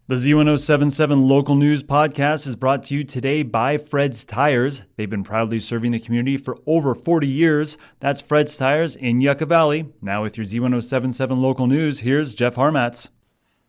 The Z107.7 Local News podcast is brought to you today by Fred's Tires. They've been proudly serving the community for over 40 years. That's Fred's Tires in Yucca Valley. Now with your Z107.7 Local News, here's Jeff Harmatz.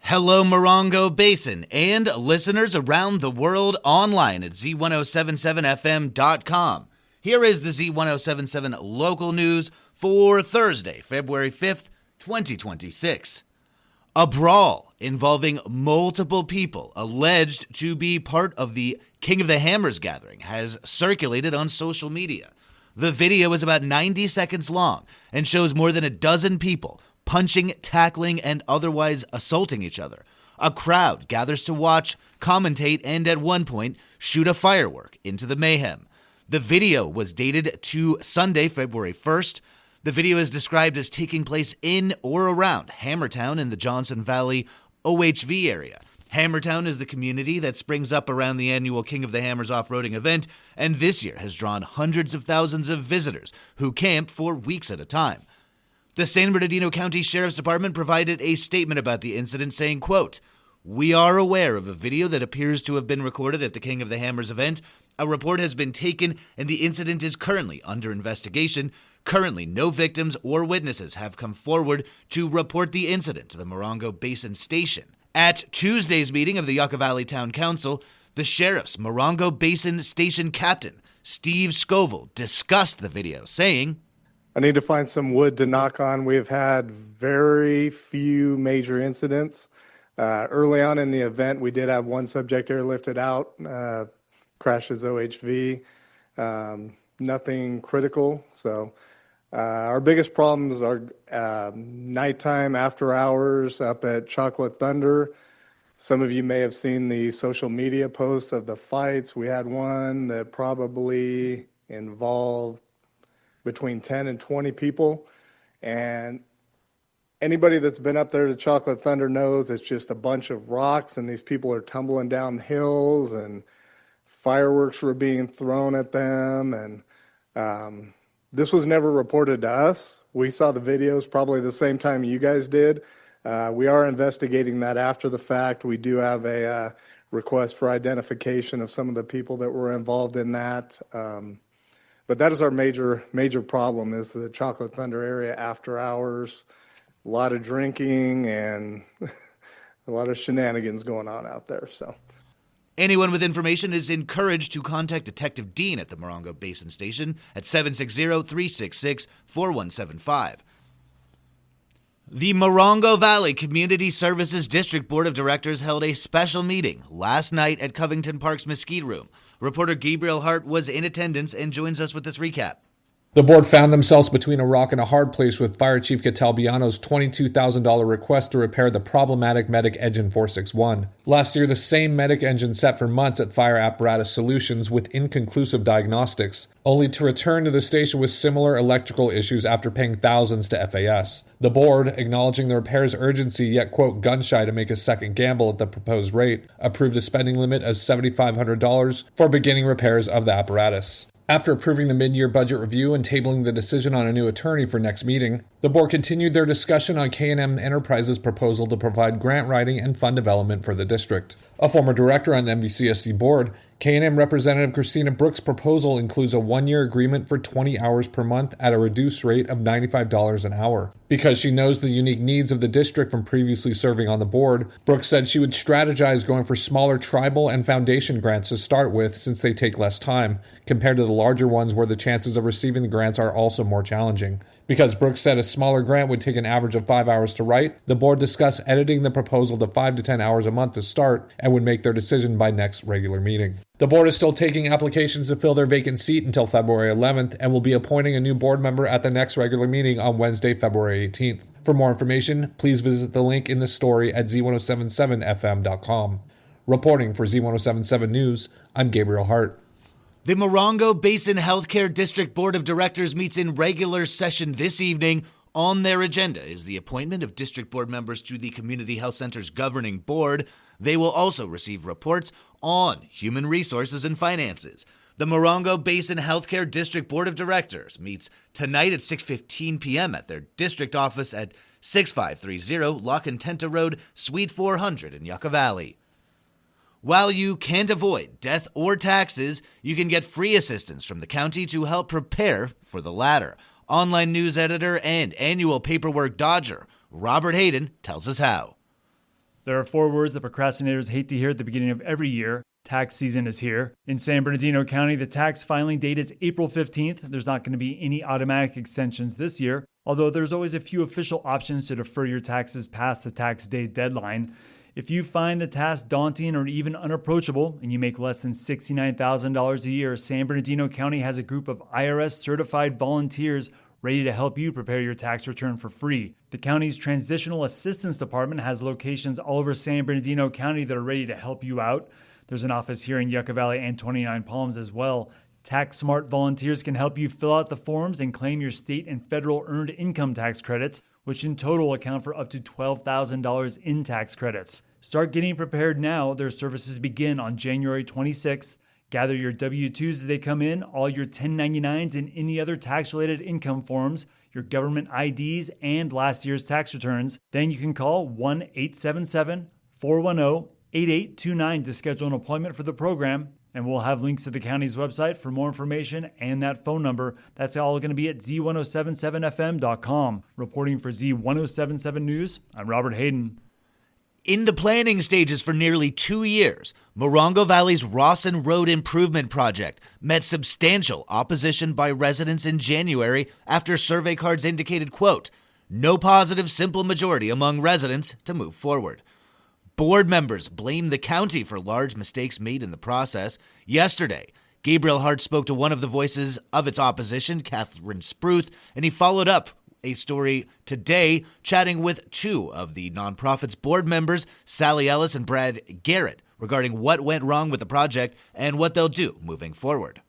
Hello, Morongo Basin and listeners around the world online at Z107.7FM.com. Here is the Z107.7 Local News for Thursday, February 5th, 2026. A brawl involving multiple people alleged to be part of the King of the Hammers gathering has circulated on social media. The video is about 90 seconds long and shows more than a dozen people punching, tackling, and otherwise assaulting each other. A crowd gathers to watch, commentate, and at one point shoot a firework into the mayhem. The video was dated to Sunday, February 1st. The video is described as taking place in or around Hammertown in the Johnson Valley OHV area. Hammertown is the community that springs up around the annual King of the Hammers off-roading event, and this year has drawn hundreds of thousands of visitors who camp for weeks at a time. The San Bernardino County Sheriff's Department provided a statement about the incident saying, quote, "We are aware of a video that appears to have been recorded at the King of the Hammers event. A report has been taken and the incident is currently under investigation. Currently, no victims or witnesses have come forward to report the incident to the Morongo Basin Station." At Tuesday's meeting of the Yucca Valley Town Council, the Sheriff's Morongo Basin Station Captain, Steve Scoville, discussed the video, saying, "I need to find some wood to knock on. We've had very few major incidents. Early on in the event, we did have one subject airlifted out, crashes OHV, nothing critical. So our biggest problems are nighttime, after hours up at Chocolate Thunder. Some of you may have seen the social media posts of the fights. We had one that probably involved between 10 and 20 people. And anybody that's been up there to Chocolate Thunder knows it's just a bunch of rocks and these people are tumbling down hills and fireworks were being thrown at them. And this was never reported to us. We saw the videos probably the same time you guys did. We are investigating that after the fact. We do have a request for identification of some of the people that were involved in that. But that is our major problem is the Chocolate Thunder area after hours. A lot of drinking and a lot of shenanigans going on out there. So, anyone with information is encouraged to contact Detective Dean at the Morongo Basin Station at 760-366-4175. The Morongo Valley Community Services District Board of Directors held a special meeting last night at Covington Park's Mesquite Room. Reporter Gabriel Hart was in attendance and joins us with this recap. The board found themselves between a rock and a hard place with Fire Chief Catalbiano's $22,000 request to repair the problematic Medic Engine 461. Last year, the same Medic engine sat for months at Fire Apparatus Solutions with inconclusive diagnostics, only to return to the station with similar electrical issues after paying thousands to FAS. The board, acknowledging the repair's urgency yet, quote, gun-shy to make a second gamble at the proposed rate, approved a spending limit of $7,500 for beginning repairs of the apparatus. After approving the mid-year budget review and tabling the decision on a new attorney for next meeting, the board continued their discussion on K&M Enterprises' proposal to provide grant writing and fund development for the district. A former director on the MVCSD board, K&M Representative Christina Brooks' proposal includes a one-year agreement for 20 hours per month at a reduced rate of $95 an hour. Because she knows the unique needs of the district from previously serving on the board, Brooks said she would strategize going for smaller tribal and foundation grants to start with since they take less time, compared to the larger ones where the chances of receiving the grants are also more challenging. Because Brooks said a smaller grant would take an average of 5 hours to write, the board discussed editing the proposal to 5 to 10 hours a month to start and would make their decision by next regular meeting. The board is still taking applications to fill their vacant seat until February 11th and will be appointing a new board member at the next regular meeting on Wednesday, February 18th. For more information, please visit the link in the story at Z107.7FM.com. Reporting for Z107.7 News, I'm Gabriel Hart. The Morongo Basin Healthcare District Board of Directors meets in regular session this evening. On their agenda is the appointment of district board members to the Community Health Center's governing board. They will also receive reports on human resources and finances. The Morongo Basin Healthcare District Board of Directors meets tonight at 6:15 p.m. at their district office at 6530 La Contenta Road, Suite 400 in Yucca Valley. While you can't avoid death or taxes, you can get free assistance from the county to help prepare for the latter. Online news editor and annual paperwork dodger, Robert Hayden, tells us how. There are 4 words that procrastinators hate to hear at the beginning of every year. Tax season is here. In San Bernardino County, the tax filing date is April 15th. There's not going to be any automatic extensions this year, although there's always a few official options to defer your taxes past the tax day deadline. If you find the task daunting or even unapproachable and you make less than $69,000 a year, San Bernardino County has a group of IRS certified volunteers ready to help you prepare your tax return for free. The county's Transitional Assistance Department has locations all over San Bernardino County that are ready to help you out. There's an office here in Yucca Valley and 29 Palms as well. Tax Smart volunteers can help you fill out the forms and claim your state and federal earned income tax credits, which in total account for up to $12,000 in tax credits. Start getting prepared now. Their services begin on January 26th. Gather your W-2s as they come in, all your 1099s and any other tax-related income forms, your government IDs, and last year's tax returns. Then you can call 1-877-410-8829 to schedule an appointment for the program. And we'll have links to the county's website for more information and that phone number. That's all going to be at Z107.7fm.com. Reporting for Z107.7 News, I'm Robert Hayden. In the planning stages for nearly 2 years, Morongo Valley's Rawson Road Improvement Project met substantial opposition by residents in January after survey cards indicated, quote, no positive simple majority among residents to move forward. Board members blamed the county for large mistakes made in the process. Yesterday, Gabriel Hart spoke to one of the voices of its opposition, Catherine Spruth, and he followed up a story today chatting with 2 of the nonprofit's board members, Sally Ellis and Brad Garrett, regarding what went wrong with the project and what they'll do moving forward.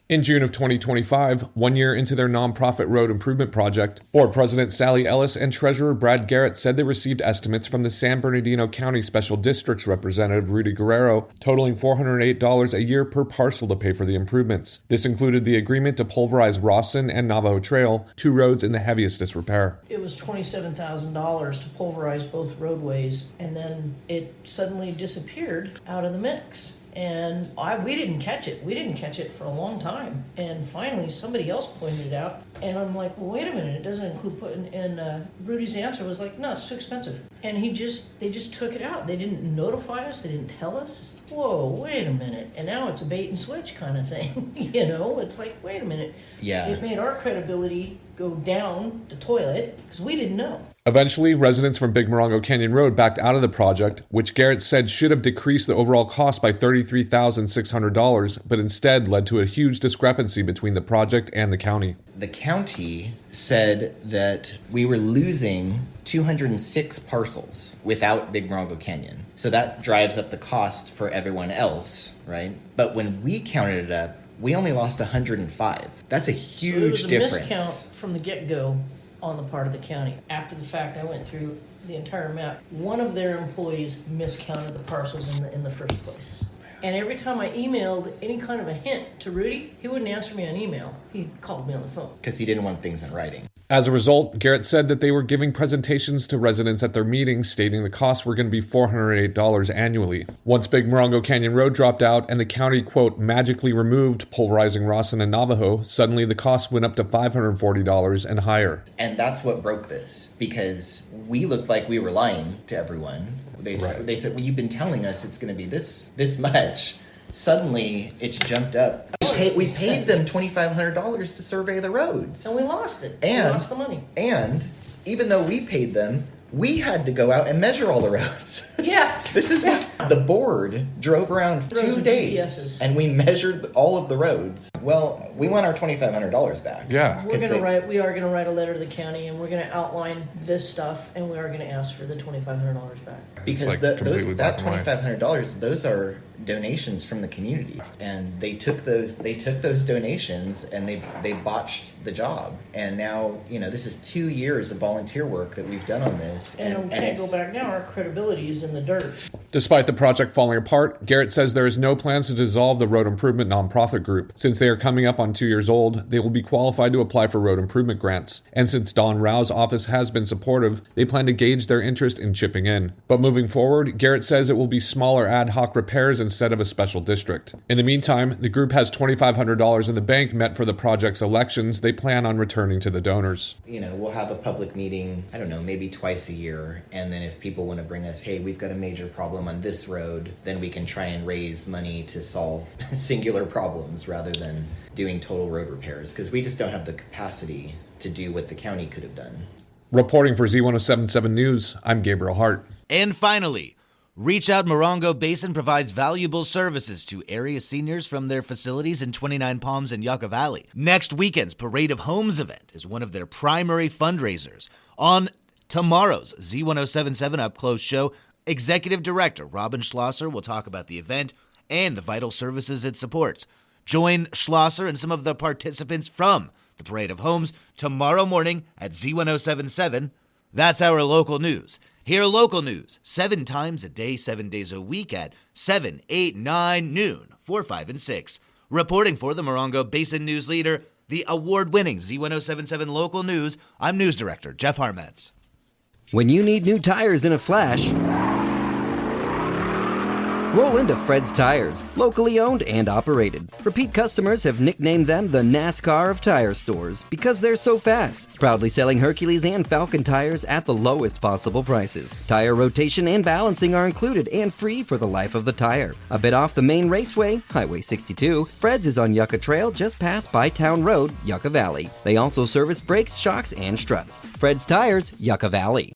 In June of 2025, 1 year into their nonprofit road improvement project, Board President Sally Ellis and Treasurer Brad Garrett said they received estimates from the San Bernardino County Special Districts Representative Rudy Guerrero, totaling $408 a year per parcel to pay for the improvements. This included the agreement to pulverize Rawson and Navajo Trail, 2 roads in the heaviest disrepair. It was $27,000 to pulverize both roadways, and then it suddenly disappeared out of the mix. And we didn't catch it. We didn't catch it for a long time. And finally, somebody else pointed it out. And I'm like, well, wait a minute, it doesn't include putting in, Rudy's answer was like, no, it's too expensive. And they just took it out. They didn't notify us. They didn't tell us. Whoa, wait a minute. And now it's a bait and switch kind of thing. It's like, wait a minute. Yeah. It made our credibility go down the toilet because we didn't know. Eventually, residents from Big Morongo Canyon Road backed out of the project, which Garrett said should have decreased the overall cost by $33,600, but instead led to a huge discrepancy between the project and the county. The county said that we were losing 206 parcels without Big Morongo Canyon. So that drives up the cost for everyone else, right? But when we counted it up, we only lost 105. That's a huge difference. So there was a miscount from the get-go on the part of the county. After the fact, I went through the entire map. One of their employees miscounted the parcels in the first place. And every time I emailed any kind of a hint to Rudy, he wouldn't answer me on email. He called me on the phone. Because he didn't want things in writing. As a result, Garrett said that they were giving presentations to residents at their meetings stating the costs were going to be $408 annually. Once Big Morongo Canyon Road dropped out and the county, quote, magically removed pulverizing Rawson and Navajo, suddenly the cost went up to $540 and higher. And that's what broke this, because we looked like we were lying to everyone. They said, well, you've been telling us it's going to be this much. Suddenly, it's jumped up. We paid them $2,500 to survey the roads. And we lost it. And, we lost the money. And even though we paid them, we had to go out and measure all the roads. Yeah. This is what the board drove around 2 days. GPSs. And we measured all of the roads. Well, we want our $2,500 back. Yeah. We are going to write a letter to the county, and we're going to outline this stuff, and we are going to ask for the $2,500 back. Because that $2,500, those are donations from the community, and they took those donations and they botched the job. And now this is 2 years of volunteer work that we've done on this, and we can't go back now. Our credibility is in the dirt. Despite the the project falling apart, Garrett says there is no plans to dissolve the road improvement nonprofit group. Since they are coming up on 2 years old, they will be qualified to apply for road improvement grants. And since Don Rao's office has been supportive, they plan to gauge their interest in chipping in. But moving forward, Garrett says it will be smaller ad hoc repairs instead of a special district. In the meantime, the group has $2,500 in the bank met for the project's elections they plan on returning to the donors. We'll have a public meeting, I don't know, maybe twice a year, and then if people want to bring us, hey, we've got a major problem on this road, then we can try and raise money to solve singular problems rather than doing total road repairs, because we just don't have the capacity to do what the county could have done. Reporting for Z107.7 News, I'm Gabriel Hart. And finally, Reach Out Morongo Basin provides valuable services to area seniors from their facilities in 29 Palms and Yucca Valley. Next weekend's Parade of Homes event is one of their primary fundraisers. On tomorrow's Z107.7 Up Close show, Executive Director Robin Schlosser will talk about the event and the vital services it supports. Join Schlosser and some of the participants from the Parade of Homes tomorrow morning at Z107.7. That's our local news. Hear local news 7 times a day, 7 days a week at 7, 8, 9, noon, 4, 5, and 6. Reporting for the Morongo Basin News Leader, the award-winning Z107.7 Local News, I'm News Director Jeff Harmetz. When you need new tires in a flash, roll into Fred's Tires, locally owned and operated. Repeat customers have nicknamed them the NASCAR of tire stores because they're so fast. Proudly selling Hercules and Falcon tires at the lowest possible prices. Tire rotation and balancing are included and free for the life of the tire. A bit off the main raceway, Highway 62, Fred's is on Yucca Trail just past Bytown Road, Yucca Valley. They also service brakes, shocks, and struts. Fred's Tires, Yucca Valley.